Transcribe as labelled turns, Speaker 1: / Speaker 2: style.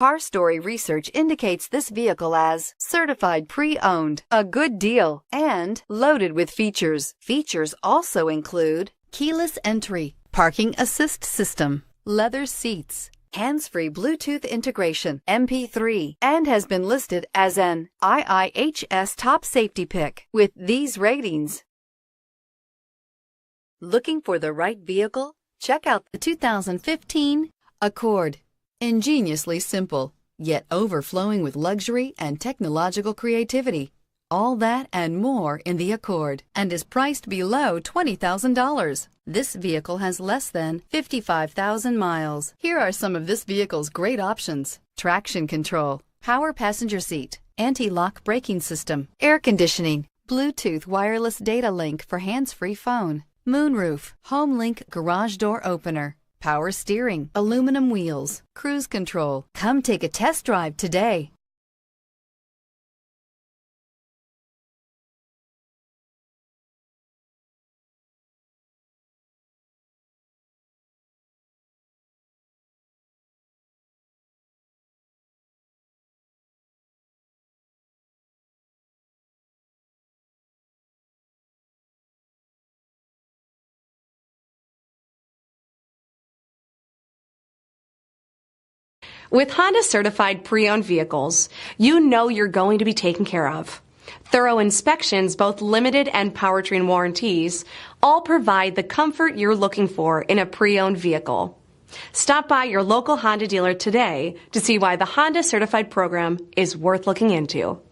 Speaker 1: Car Story research indicates this vehicle as certified pre-owned, a good deal, and loaded with features. Features also include keyless entry, parking assist system, leather seats, hands-free Bluetooth integration, MP3, and has been listed as an IIHS top safety pick with these ratings. Looking for the right vehicle? Check out the 2015 Accord. Ingeniously simple, yet overflowing with luxury and technological creativity. All that and more in the Accord, and is priced below $20,000. This vehicle has less than 55,000 miles. Here are some of this vehicle's great options: traction control, power passenger seat, anti-lock braking system, air conditioning, Bluetooth wireless data link for hands-free phone, moonroof, HomeLink garage door opener, power steering, aluminum wheels, cruise control. Come take a test drive today.
Speaker 2: With Honda certified pre-owned vehicles, you know you're going to be taken care of. Thorough inspections, both limited and powertrain warranties, all provide the comfort you're looking for in a pre-owned vehicle. Stop by your local Honda dealer today to see why the Honda certified program is worth looking into.